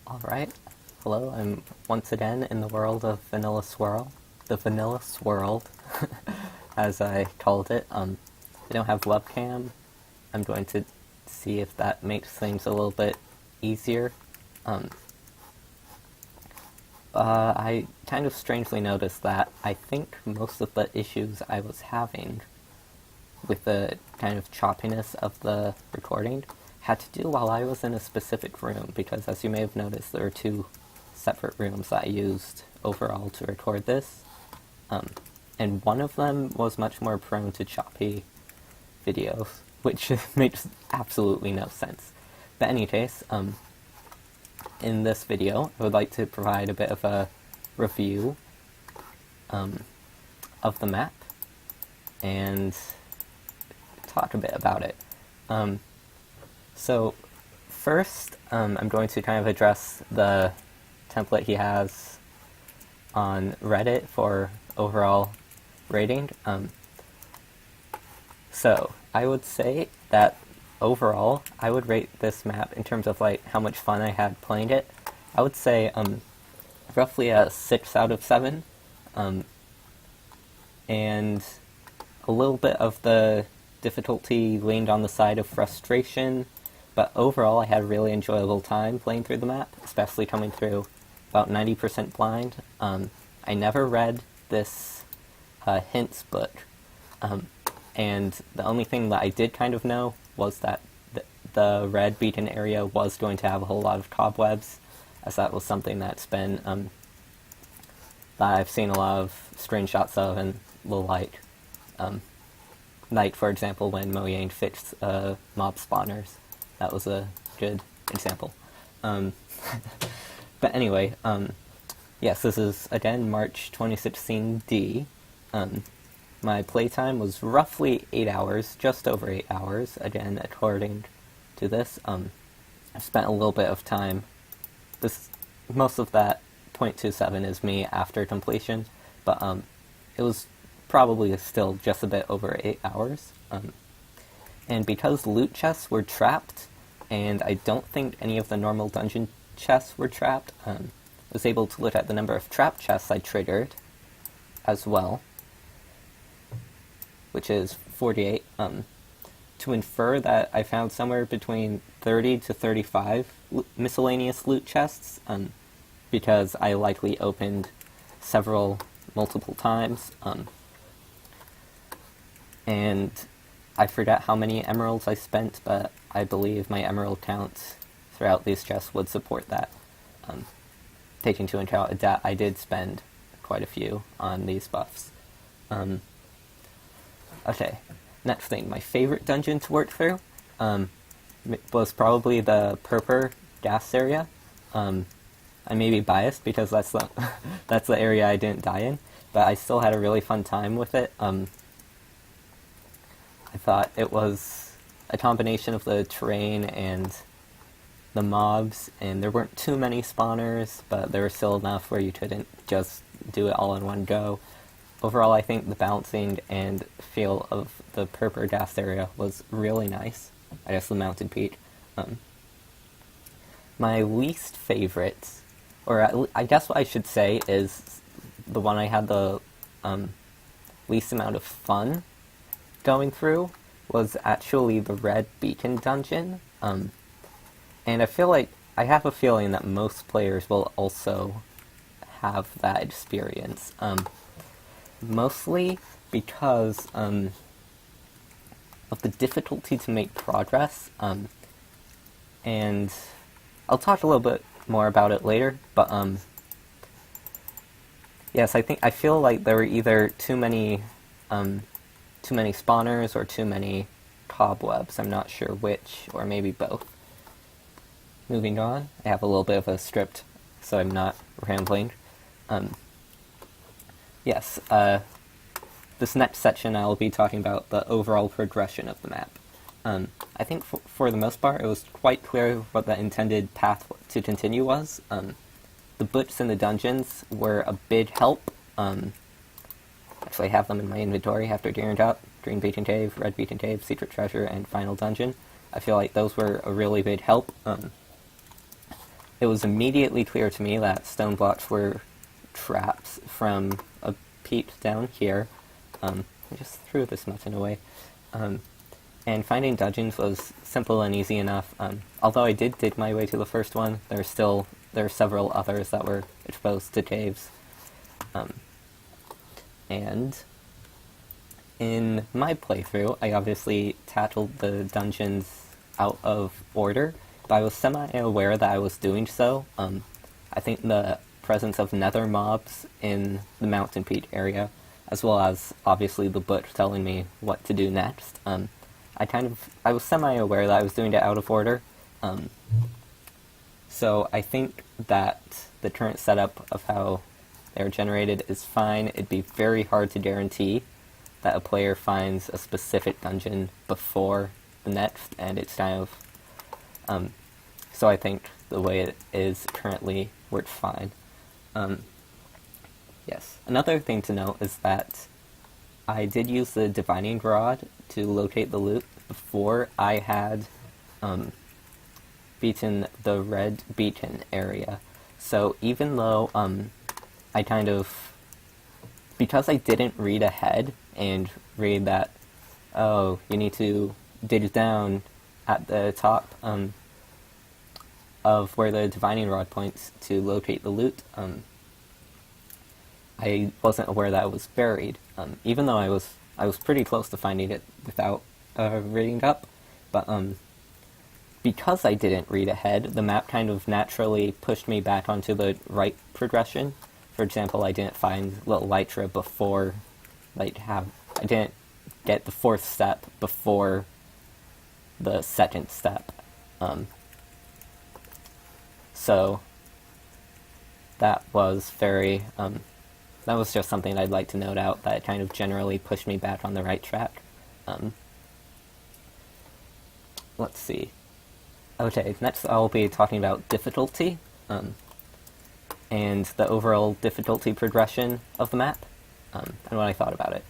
Alright, hello, I'm once again in the world of Vanilla Swirl. The Vanilla Swirled, as I called it. I don't have webcam. I'm going to see if that makes things a little bit easier. I kind of strangely noticed that I think most of the issues I was having with the kind of choppiness of the recording had to do while I was in a specific room, because as you may have noticed, there are two separate rooms that I used overall to record this, and one of them was much more prone to choppy videos, which makes absolutely no sense. But in any case, in this video, I would like to provide a bit of a review of the map and talk a bit about it. So first, I'm going to kind of address the template he has on Reddit for overall rating. So I would say that overall, I would rate this map in terms of like how much fun I had playing it. I would say roughly a 6 out of 7, and a little bit of the difficulty leaned on the side of frustration. But overall, I had a really enjoyable time playing through the map, especially coming through about 90% blind. I never read this hints book, and the only thing that I did kind of know was that the red beacon area was going to have a whole lot of cobwebs, as that was something that's been that I've seen a lot of screenshots of and the like. Like, for example, when Mojang fixed mob spawners. That was a good example. But anyway, yes, this is, again, Mar16D. My playtime was roughly 8 hours, just over 8 hours, again, according to this. I've spent a little bit of time. Most of that 0.27 is me after completion, but it was probably still just a bit over 8 hours. And because loot chests were trapped, and I don't think any of the normal dungeon chests were trapped, I was able to look at the number of trap chests I triggered as well, which is 48, to infer that I found somewhere between 30 to 35 miscellaneous loot chests, because I likely opened several multiple times, and I forget how many emeralds I spent, but I believe my emerald count throughout these chests would support that, taking into account that I did spend quite a few on these buffs. Okay, next thing, my favorite dungeon to work through was probably the purple gas area. I may be biased because that's the, that's the area I didn't die in, but I still had a really fun time with it. I thought it was a combination of the terrain and the mobs, and there weren't too many spawners, but there were still enough where you couldn't just do it all in one go. Overall, I think the balancing and feel of the purple gas area was really nice. I guess the mountain peak. My least favorite, or I guess what I should say is the one I had the least amount of fun going through, was actually the red beacon dungeon, and I feel like I have a feeling that most players will also have that experience, mostly because of the difficulty to make progress, and I'll talk a little bit more about it later, but yes, I feel like there were either too many spawners or too many cobwebs. I'm not sure which, or maybe both. Moving on, I have a little bit of a script, so I'm not rambling. Yes, this next section I'll be talking about the overall progression of the map. I think for the most part it was quite clear what the intended path to continue was. The books in the dungeons were a big help. Actually, I have them in my inventory after gearing up. Green Beacon Cave, Red Beacon Cave, Secret Treasure, and Final Dungeon. I feel like those were a really big help. it was immediately clear to me that stone blocks were traps from a peak down here. I just threw this muffin away. And finding dungeons was simple and easy enough. Although I did dig my way to the first one, there are several others that were exposed to caves. And in my playthrough, I obviously tackled the dungeons out of order, but I was semi-aware that I was doing so. I think the presence of nether mobs in the mountain peak area, as well as obviously the book telling me what to do next. I was semi-aware that I was doing it out of order. So I think that the current setup of how they're generated is fine. It'd be very hard to guarantee that a player finds a specific dungeon before the next, and it's kind of... so I think the way it is currently works fine. Yes. Another thing to note is that I did use the divining rod to locate the loot before I had beaten the red beacon area. So even though because I didn't read ahead and read that, oh, you need to dig down at the top of where the divining rod points to locate the loot, I wasn't aware that it was buried, even though I was pretty close to finding it without reading up, but because I didn't read ahead, the map kind of naturally pushed me back onto the right progression. For example, I didn't find Little Lytra before, I didn't get the fourth step before the second step. So that was that was just something I'd like to note out, that it kind of generally pushed me back on the right track. Let's see. Okay, next I'll be talking about difficulty, and the overall difficulty progression of the map, and what I thought about it.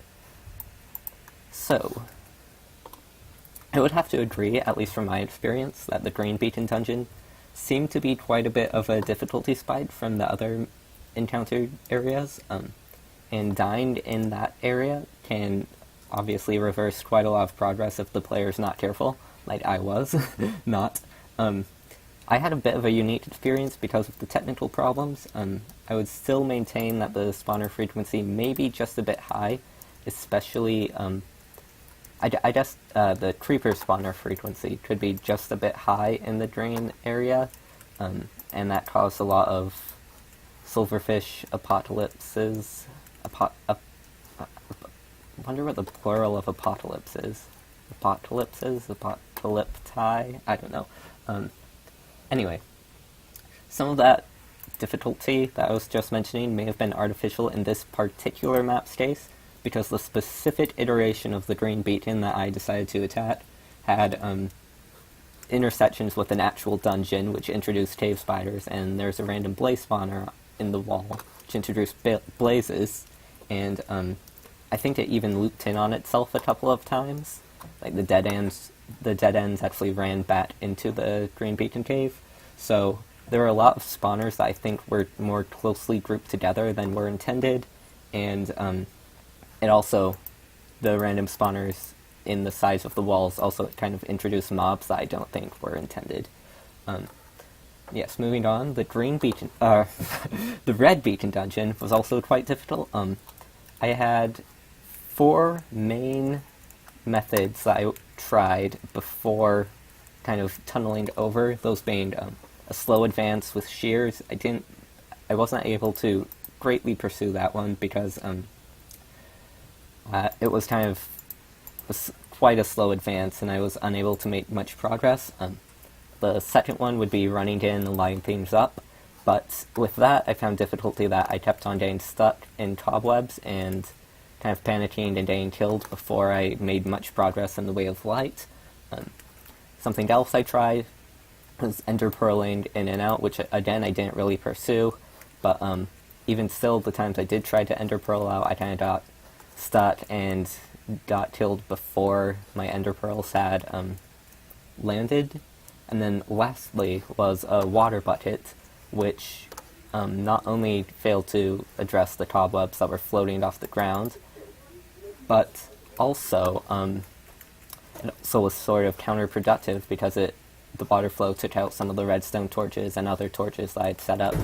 So, I would have to agree, at least from my experience, that the Green Beacon dungeon seemed to be quite a bit of a difficulty spike from the other encountered areas, and dying in that area can obviously reverse quite a lot of progress if the player's not careful, like I was not. I had a bit of a unique experience because of the technical problems. I would still maintain that the spawner frequency may be just a bit high, especially, I guess the creeper spawner frequency could be just a bit high in the drain area, and that caused a lot of silverfish apocalypses. I wonder what the plural of apocalypse is. Apocalypses? Apocalypti? I don't know. Anyway, some of that difficulty that I was just mentioning may have been artificial in this particular map space, because the specific iteration of the Green Beacon that I decided to attack had intersections with an actual dungeon, which introduced cave spiders, and there's a random blaze spawner in the wall, which introduced blazes, and I think it even looped in on itself a couple of times. Like the dead ends actually ran back into the Green Beacon cave, so there were a lot of spawners that I think were more closely grouped together than were intended, and it also, the random spawners in the sides of the walls also kind of introduced mobs that I don't think were intended. Yes, moving on, the Green Beacon, the Red Beacon dungeon was also quite difficult. I had 4 main methods that I tried before kind of tunneling over, those being a slow advance with shears. I wasn't able to greatly pursue that one because it was kind of quite a slow advance and I was unable to make much progress. The second one would be running in and lining things up, but with that I found difficulty that I kept on getting stuck in cobwebs and kind of panicking and getting killed before I made much progress in the way of light. Something else I tried was ender pearling in and out, which again I didn't really pursue, but even still, the times I did try to ender pearl out, I kind of got stuck and got killed before my ender pearls had landed. And then lastly was a water bucket, which not only failed to address the cobwebs that were floating off the ground, but also was sort of counterproductive because the water flow took out some of the redstone torches and other torches that I'd set up,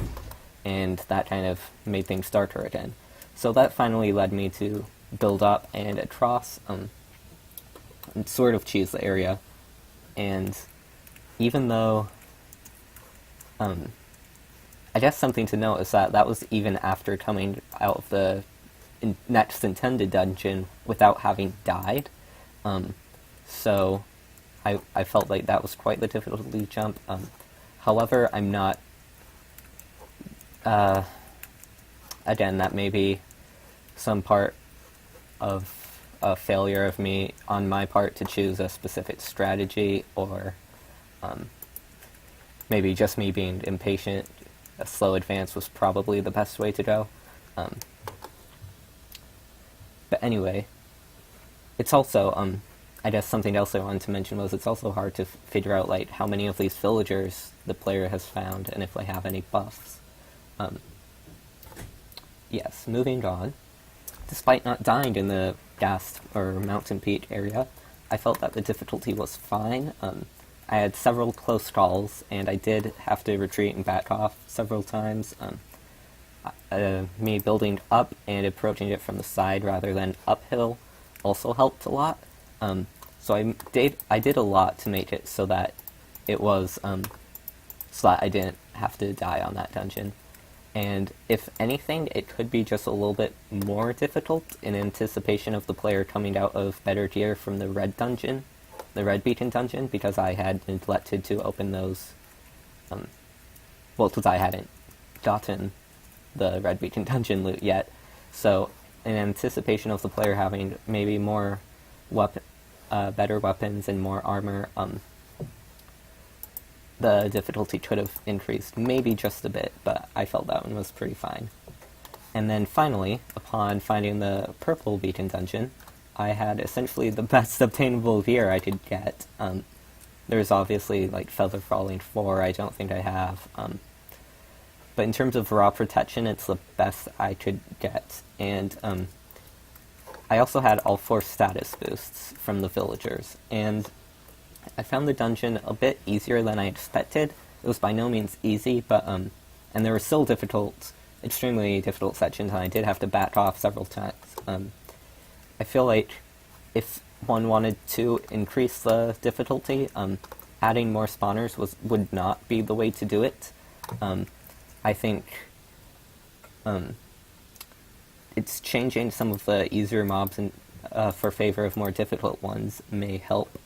and that kind of made things darker again. So that finally led me to build up and across and sort of choose the area. And even though I guess something to note is that was even after coming out of the next intended dungeon without having died. So I felt like that was quite the difficulty jump. However, I'm not... again, that may be some part of a failure of me on my part to choose a specific strategy, or maybe just me being impatient. A slow advance was probably the best way to go. But anyway, it's also, I guess something else I wanted to mention was it's also hard to figure out like how many of these villagers the player has found and if they have any buffs. Yes, moving on. Despite not dying in the ghast or mountain peak area, I felt that the difficulty was fine. I had several close calls, and I did have to retreat and back off several times. Me building up and approaching it from the side rather than uphill also helped a lot. So I did a lot to make it so that it was so that I didn't have to die on that dungeon. And if anything, it could be just a little bit more difficult in anticipation of the player coming out of better gear from the red dungeon, the red beacon dungeon, because I had neglected to open those, because I hadn't gotten the red beacon dungeon loot yet. So in anticipation of the player having maybe more better weapons and more armor, the difficulty could have increased maybe just a bit, but I felt that one was pretty fine. And then finally, upon finding the purple beacon dungeon, I had essentially the best obtainable gear I could get. There's obviously like Feather Falling 4 I don't think I have, but in terms of raw protection, it's the best I could get. And I also had all 4 status boosts from the villagers, and I found the dungeon a bit easier than I expected. It was by no means easy, but and there were still extremely difficult sections, and I did have to back off several times. I feel like if one wanted to increase the difficulty, adding more spawners would not be the way to do it. I think it's changing some of the easier mobs for favor of more difficult ones may help.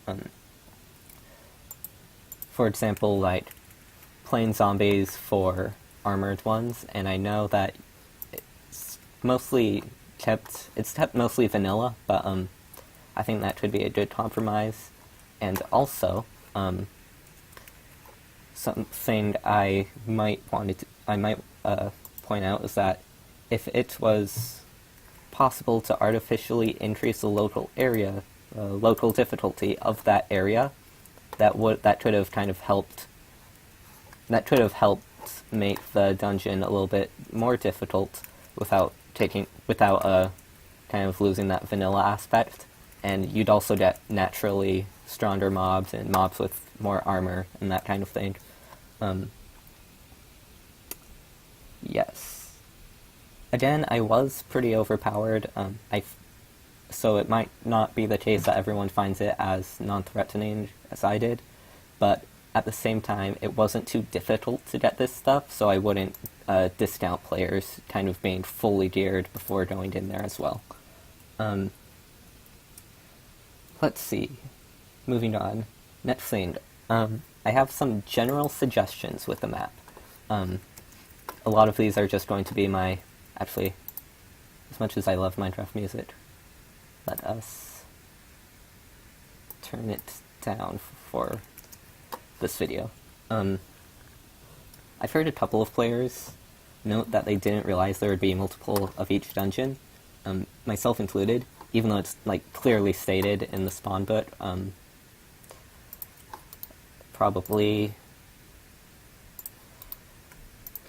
For example, like playing zombies for armored ones, and I know that it's kept mostly vanilla, but I think that could be a good compromise. And also, something I might point out is that if it was possible to artificially increase the local difficulty of that area, that could have kind of helped. That could have helped make the dungeon a little bit more difficult without kind of losing that vanilla aspect. And you'd also get naturally stronger mobs and mobs with more armor and that kind of thing. Yes. Again, I was pretty overpowered. So it might not be the case that everyone finds it as non-threatening as I did, but at the same time, it wasn't too difficult to get this stuff, so I wouldn't discount players kind of being fully geared before going in there as well. Let's see. Moving on. Next thing. I have some general suggestions with the map. A lot of these are just going to be actually, as much as I love Minecraft music, let us turn it down for this video. I've heard a couple of players note that they didn't realize there would be multiple of each dungeon, myself included, even though it's like clearly stated in the spawn book.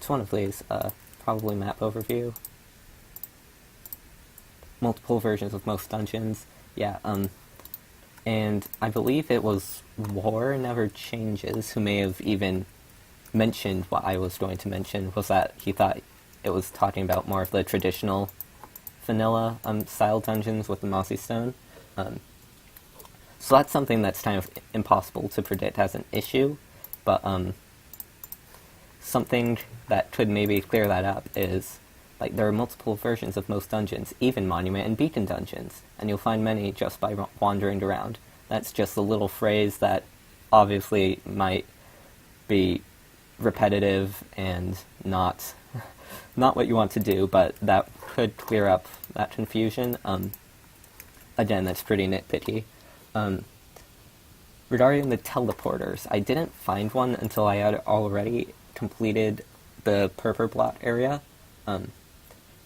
It's one of these, probably map overview. Multiple versions of most dungeons. Yeah, and I believe it was War Never Changes who may have even mentioned what I was going to mention, was that he thought it was talking about more of the traditional vanilla style dungeons with the Mossy Stone. So that's something that's kind of impossible to predict as an issue, but something that could maybe clear that up is, like, there are multiple versions of most dungeons, even Monument and Beacon dungeons, and you'll find many just by wandering around. That's just a little phrase that obviously might be repetitive and not what you want to do, but that could clear up that confusion. Again, that's pretty nitpicky. Regarding the teleporters, I didn't find one until I had already completed the Purpur Blot area,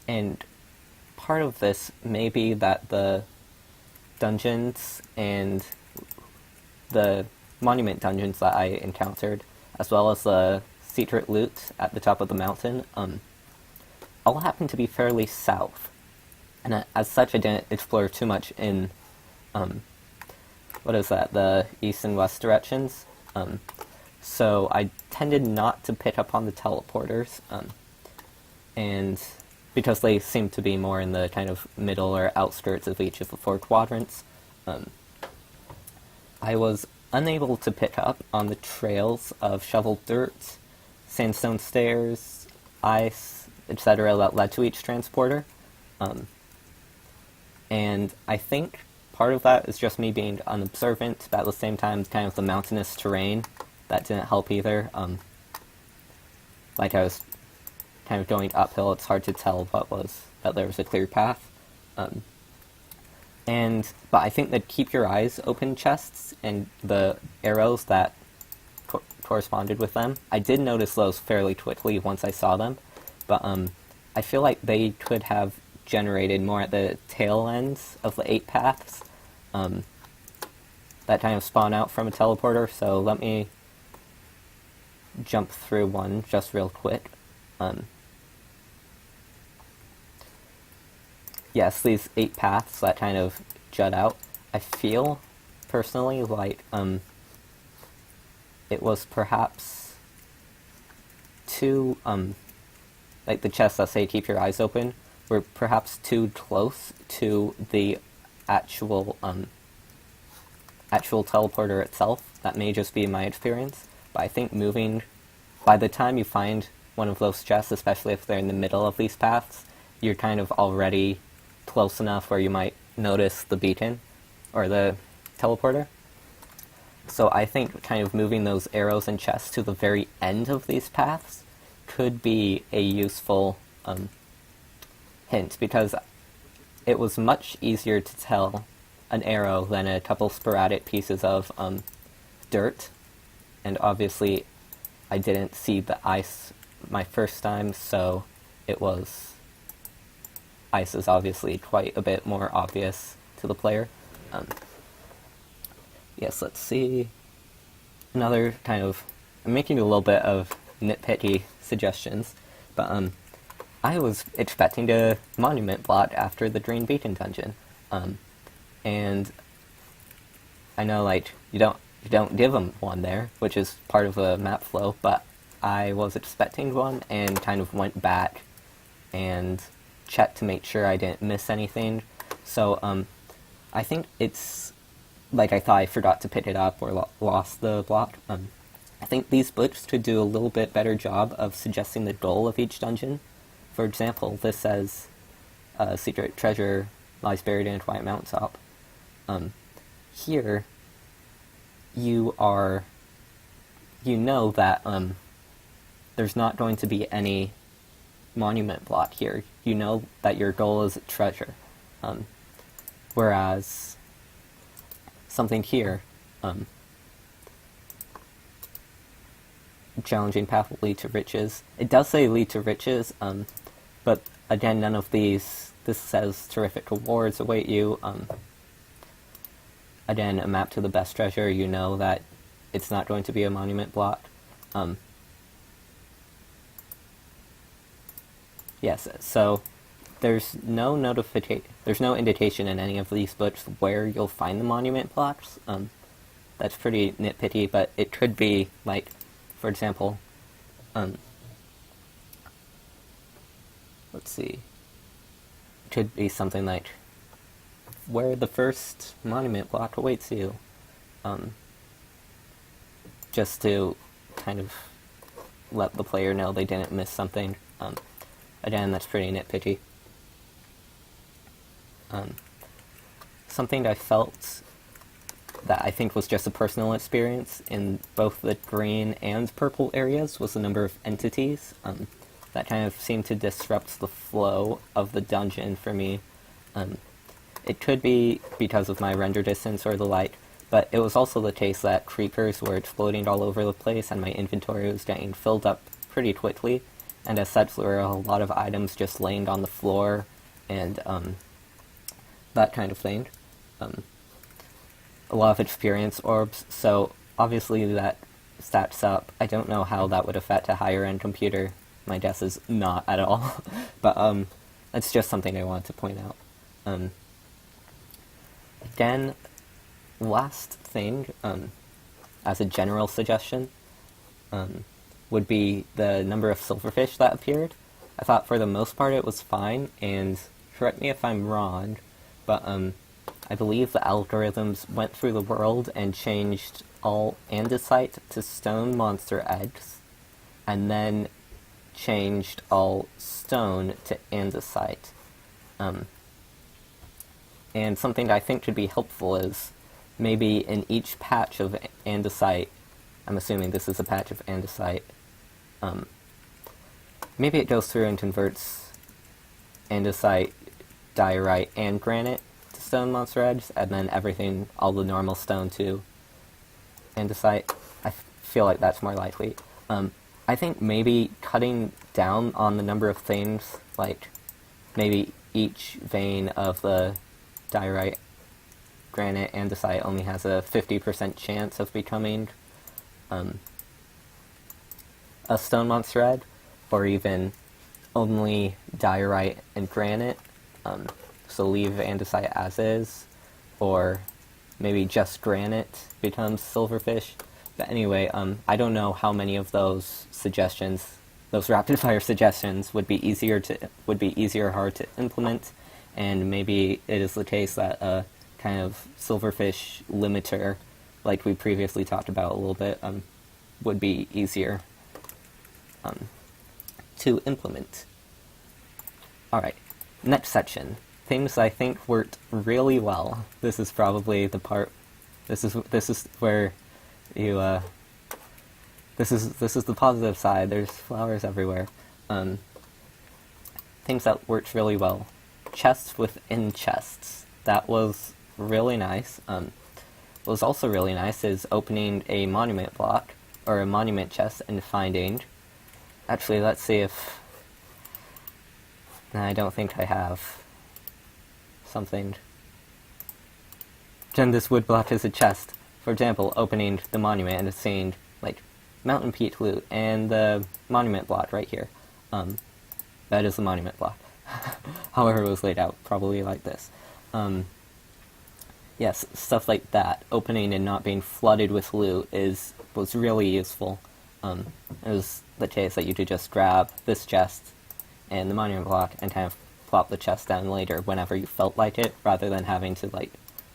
and part of this may be that the dungeons and the monument dungeons that I encountered, as well as the secret loot at the top of the mountain, all happen to be fairly south, and as such I didn't explore too much in the east and west directions, so I tended not to pick up on the teleporters, and because they seem to be more in the kind of middle or outskirts of each of the 4 quadrants, I was unable to pick up on the trails of shoveled dirt, sandstone stairs, ice, etc. that led to each transporter, and I think part of that is just me being unobservant, but at the same time kind of the mountainous terrain that didn't help either. Like I was kind of going uphill, it's hard to tell that there was a clear path. But I think that keep your eyes open chests and the arrows that corresponded with them, I did notice those fairly quickly once I saw them, but I feel like they could have generated more at the tail ends of the 8 paths that kind of spawn out from a teleporter, so let me jump through one just real quick. Yes, these 8 paths that kind of jut out, I feel personally like it was perhaps too, like the chests that say keep your eyes open, were perhaps too close to the actual teleporter itself. That may just be my experience, but I think moving, by the time you find one of those chests, especially if they're in the middle of these paths, you're kind of already close enough where you might notice the beacon, or the teleporter. So I think kind of moving those arrows and chests to the very end of these paths could be a useful hint, because it was much easier to tell an arrow than a couple sporadic pieces of dirt, and obviously I didn't see the ice my first time, so ice is obviously quite a bit more obvious to the player. Yes, let's see. Another kind of, I'm making a little bit of nitpicky suggestions, but I was expecting a monument blot after the Green Beacon dungeon, and I know, like, you don't give them one there, which is part of the map flow, but I was expecting one and kind of went back and checked to make sure I didn't miss anything. So I think it's like I thought I forgot to pick it up or lost the block. I think these books could do a little bit better job of suggesting the goal of each dungeon. For example, this says secret treasure lies buried in a quiet mountaintop. Here, you know that there's not going to be any monument block here. You know that your goal is treasure. Whereas something here, challenging path will lead to riches. It does say lead to riches, but again, none of these, this says terrific rewards await you. Again, a map to the best treasure, you know that it's not going to be a monument block. Yes, so there's no there's no indication in any of these books where you'll find the monument blocks. That's pretty nitpicky, but it could be, like, for example, let's see, it could be something like where the first monument block awaits you, just to kind of let the player know they didn't miss something. Again, that's pretty nitpicky. Something I felt that I think was just a personal experience in both the green and purple areas was the number of entities. That kind of seemed to disrupt the flow of the dungeon for me. It could be because of my render distance or the like, but it was also the case that creepers were exploding all over the place and my inventory was getting filled up pretty quickly, and as such there were a lot of items just laying on the floor and that kind of thing. A lot of experience orbs, so obviously that stacks up. I don't know how that would affect a higher end computer. My guess is not at all. But that's just something I wanted to point out. Again, last thing, as a general suggestion, would be the number of silverfish that appeared. I thought for the most part it was fine, and correct me if I'm wrong, but I believe the algorithms went through the world and changed all andesite to stone monster eggs, and then changed all stone to andesite. And something that I think could be helpful is maybe in each patch of andesite, I'm assuming this is a patch of andesite, maybe it goes through and converts andesite, diorite, and granite to stone monster eggs, and then everything, all the normal stone to andesite. I feel like that's more likely. I think maybe cutting down on the number of things, like maybe each vein of the diorite, granite, andesite only has a 50% chance of becoming a stone monster egg, or even only diorite and granite, so leave andesite as is, or maybe just granite becomes silverfish. But anyway, I don't know how many of those suggestions, those rapid fire suggestions, would be easier or hard to implement, and maybe it is the case that a kind of silverfish limiter, like we previously talked about a little bit, would be easier to implement. Alright, next section. Things I think worked really well. This is probably the part, this is where you, this is the positive side. There's flowers everywhere. Things that worked really well. Chests within chests. That was really nice. What was also really nice is opening a monument block, or a monument chest, and finding... Actually, let's see if... No, I don't think I have something. Then this wood block is a chest. For example, opening the monument and seeing, like, Mountain Peak loot, and the monument block right here. That is the monument block. However it was laid out, probably like this. Yes, stuff like that. Opening and not being flooded with loot was really useful. It was the case that you could just grab this chest and the monument block and kind of plop the chest down later whenever you felt like it, rather than having to, like,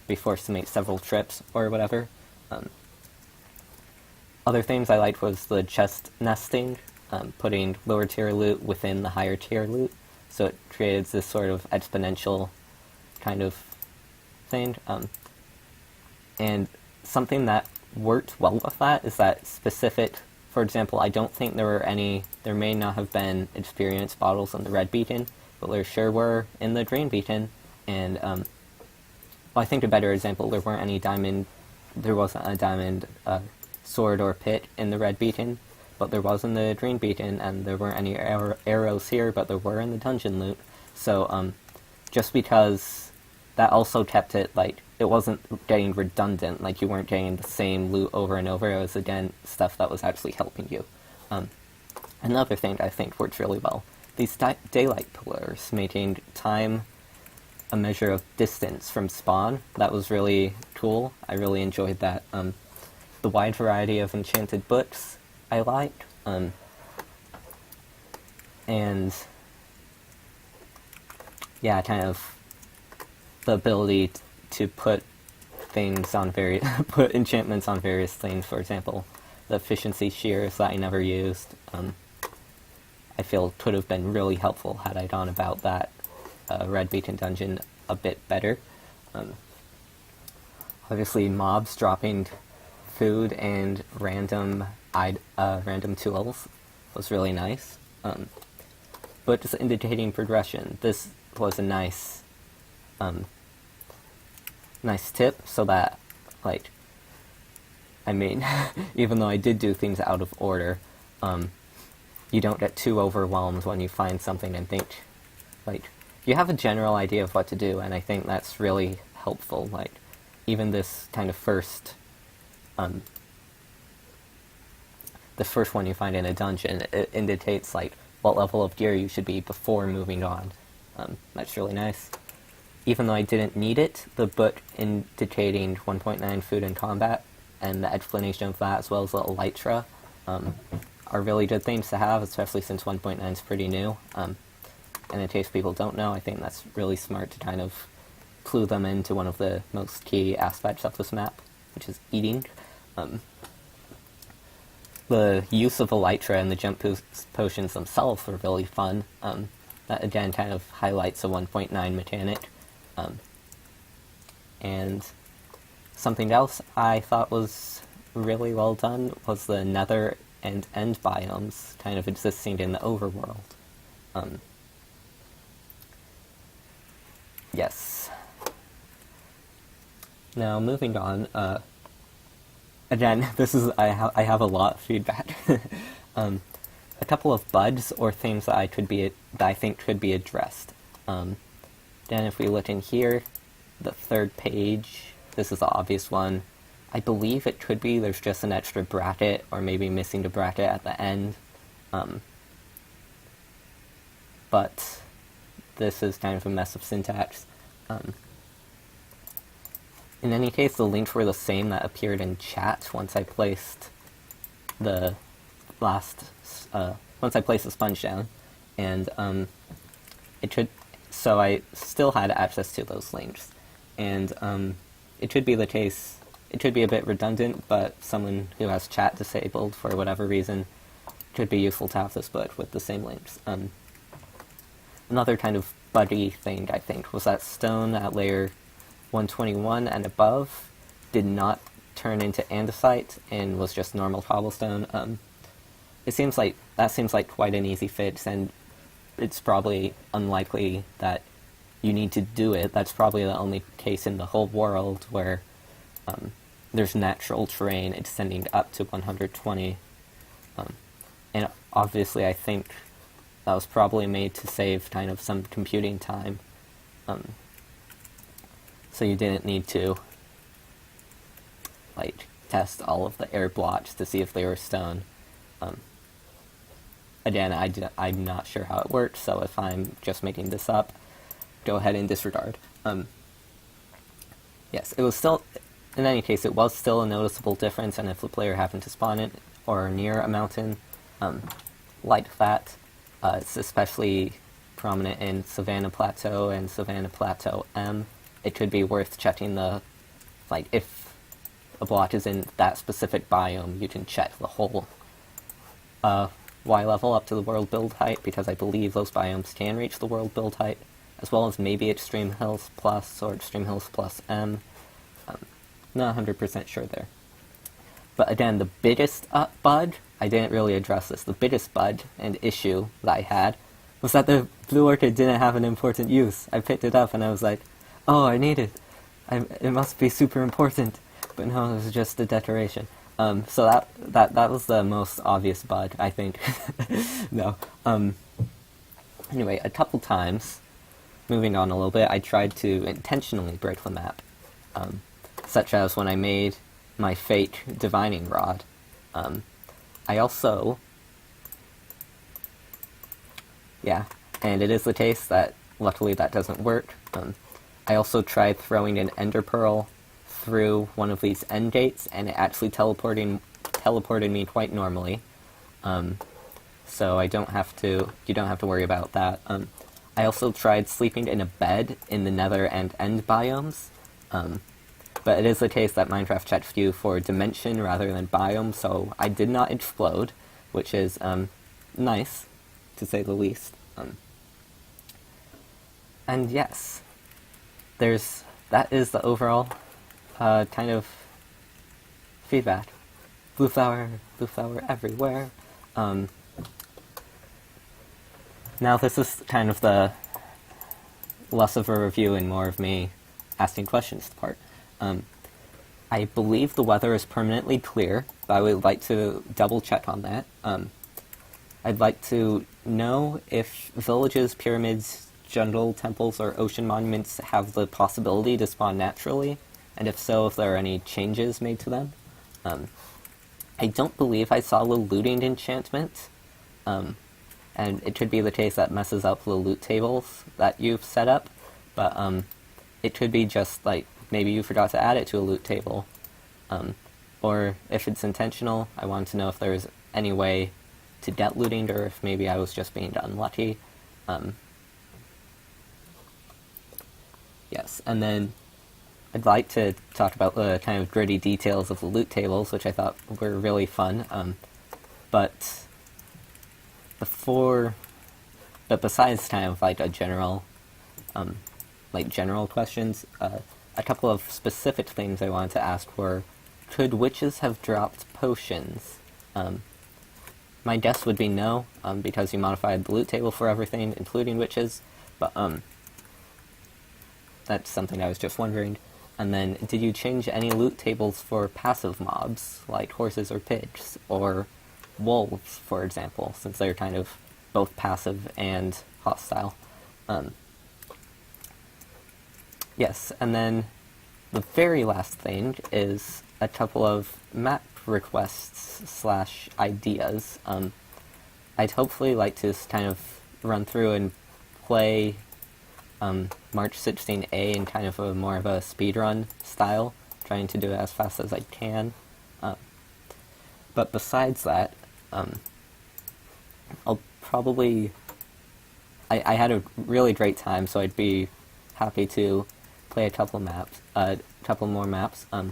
be forced to make several trips or whatever. Other things I liked was the chest nesting, putting lower tier loot within the higher tier loot, so it created this sort of exponential kind of thing. And something that worked well with that is that specific, for example, I don't think there may not have been experience bottles in the red beacon, but there sure were in the green beacon, and, well, I think a better example, there wasn't a diamond sword or pit in the red beacon, but there was in the green beacon, and there weren't any arrows here, but there were in the dungeon loot. So, just because that also kept it, like, it wasn't getting redundant, like you weren't getting the same loot over and over, it was, again, stuff that was actually helping you. Another thing I think worked really well these daylight pillars maintained time, a measure of distance from spawn. That was really cool. I really enjoyed that. The wide variety of enchanted books I liked. And yeah, kind of the ability to put things on put enchantments on various things. For example, the efficiency shears that I never used. I feel could have been really helpful had I gone about that Red Beacon dungeon a bit better. Obviously, mobs dropping food and random tools was really nice. But just indicating progression. This was a nice tip, so that, like, I mean, even though I did do things out of order, you don't get too overwhelmed when you find something and think, like, you have a general idea of what to do, and I think that's really helpful. Like, even this kind of first the first one you find in a dungeon, it indicates, like, what level of gear you should be before moving on. That's really nice. Even though I didn't need it, the book indicating 1.9 food in combat, and the explanation of that, as well as the elytra, are really good things to have, especially since 1.9 is pretty new. And in case people don't know, I think that's really smart to kind of clue them into one of the most key aspects of this map, which is eating. The use of elytra and the jump potions themselves were really fun. That again kind of highlights a 1.9 mechanic. And something else I thought was really well done was the nether and end biomes kind of existing in the overworld. Yes. Now, moving on, again, I have a lot of feedback. A couple of bugs or things that I think could be addressed. Then if we look in here, the third page, this is the obvious one. I believe it could be there's just an extra bracket, or maybe missing the bracket at the end. But this is kind of a mess of syntax. In any case, the links were the same that appeared in chat once I placed the sponge down, and so I still had access to those links, and it could be the case. It could be a bit redundant, but someone who has chat disabled for whatever reason, it could be useful to have this book with the same links. Another kind of buggy thing, I think, was that stone at layer 121 and above did not turn into andesite and was just normal cobblestone. That seems like quite an easy fix, and it's probably unlikely that you need to do it. That's probably the only case in the whole world where there's natural terrain extending up to 120. And obviously I think that was probably made to save kind of some computing time. So you didn't need to, like, test all of the air blocks to see if they were stone. Again, I'm not sure how it works, so if I'm just making this up, go ahead and disregard. Yes, it was still, in any case, it was still a noticeable difference, and if the player happened to spawn it or near a mountain like that, it's especially prominent in Savannah Plateau and Savannah Plateau M. It could be worth checking if a block is in that specific biome, you can check the whole Y level up to the world build height, because I believe those biomes can reach the world build height, as well as maybe Extreme Hills Plus or Extreme Hills Plus M. Not 100% sure there. But again, the biggest bug, I didn't really address this, the biggest bug and issue that I had was that the blue orchid didn't have an important use. I picked it up and I was like, oh, I need it. It must be super important. But no, it was just a decoration. So that was the most obvious bug, I think. No. Anyway, a couple times, moving on a little bit, I tried to intentionally break the map. Such as when I made my fake divining rod. Yeah, and it is the case that luckily that doesn't work. I also tried throwing an ender pearl through one of these end gates, and it actually teleported me quite normally. So you don't have to worry about that. I also tried sleeping in a bed in the nether and end biomes, but it is the case that Minecraft checks you for dimension rather than biome, so I did not explode, which is nice, to say the least. And yes, that is the overall kind of feedback. Blue flower everywhere. Now this is kind of the less of a review and more of me asking questions part. I believe the weather is permanently clear, but I would like to double check on that. I'd like to know if villages, pyramids, jungle temples, or ocean monuments have the possibility to spawn naturally, and if so, if there are any changes made to them. I don't believe I saw the looting enchantment, and it could be the case that messes up the loot tables that you've set up, but it could be just like maybe you forgot to add it to a loot table, or if it's intentional, I want to know if there's any way to get looting, or if maybe I was just being unlucky. Yes, and then I'd like to talk about the kind of gritty details of the loot tables, which I thought were really fun, but besides kind of like a general questions, a couple of specific things I wanted to ask were, could witches have dropped potions? My guess would be no, because you modified the loot table for everything, including witches, but that's something I was just wondering. And then, did you change any loot tables for passive mobs, like horses or pigs, or wolves, for example, since they're kind of both passive and hostile? Yes, and then the very last thing is a couple of map requests / ideas. I'd hopefully like to kind of run through and play Mar16D in kind of a more of a speedrun style, trying to do it as fast as I can. But besides that, I'll probably... I had a really great time, so I'd be happy to play a couple more maps. I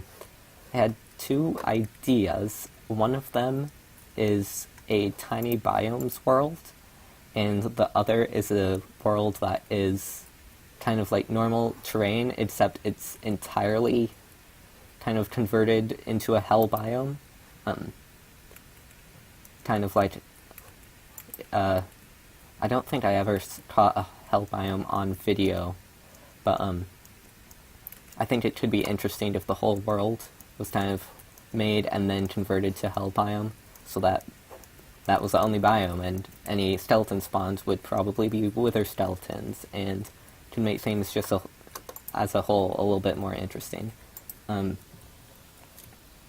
had 2 ideas. One of them is a tiny biomes world, and the other is a world that is kind of like normal terrain, except it's entirely kind of converted into a hell biome. Kind of like... I don't think I ever caught a hell biome on video, but I think it could be interesting if the whole world was kind of made and then converted to hell biome, so that was the only biome, and any skeleton spawns would probably be wither skeletons, and can make things just as a whole a little bit more interesting. And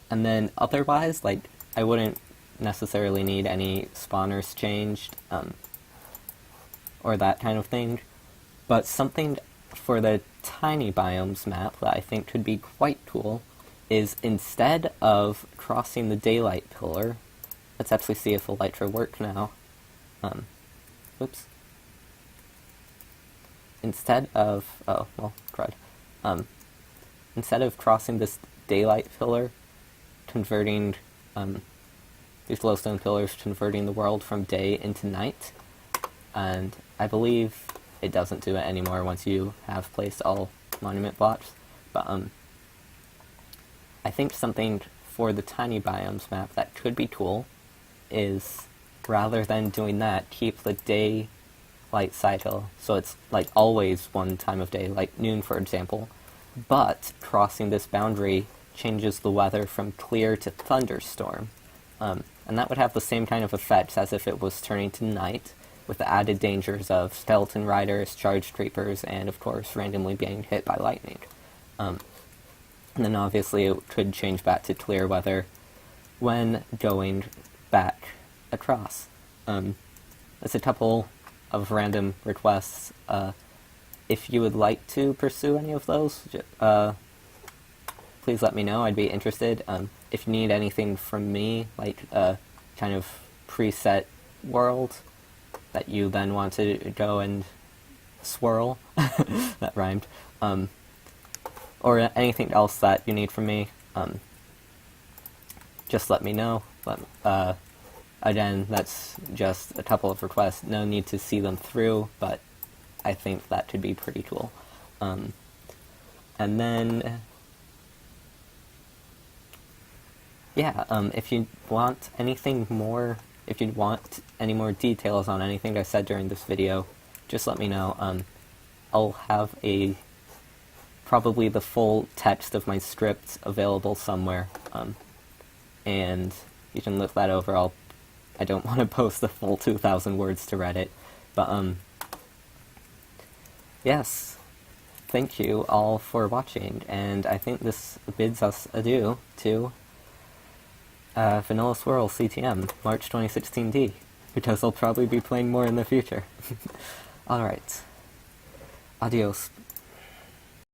then otherwise, like, I wouldn't necessarily need any spawners changed, or that kind of thing, but something for the tiny biomes map that I think could be quite cool is, instead of crossing the daylight pillar, let's actually see if Elytra work now. Oops. Instead of... oh, well, crud. Instead of crossing this daylight pillar, converting... these glowstone pillars converting the world from day into night, and I believe it doesn't do it anymore once you have placed all monument blocks, but I think something for the tiny biomes map that could be cool is, rather than doing that, keep the daylight cycle, so it's like always one time of day, like noon for example, but crossing this boundary changes the weather from clear to thunderstorm, and that would have the same kind of effects as if it was turning to night, with the added dangers of skeleton riders, charged creepers, and of course randomly being hit by lightning. And then obviously it could change back to clear weather when going back across. There's a couple of random requests. If you would like to pursue any of those, please let me know. I'd be interested. If you need anything from me, like a kind of preset world that you then want to go and swirl, that rhymed, or anything else that you need from me, just let me know. Again, that's just a couple of requests. No need to see them through, but I think that could be pretty cool. And then, yeah, if you want anything more, if you want any more details on anything I said during this video, just let me know. I'll have probably the full text of my script available somewhere, and you can look that over. I don't want to post the full 2,000 words to Reddit, but yes, thank you all for watching, and I think this bids us adieu to Vanilla Swirl CTM, March 2016D, because I'll probably be playing more in the future. Alright, adios.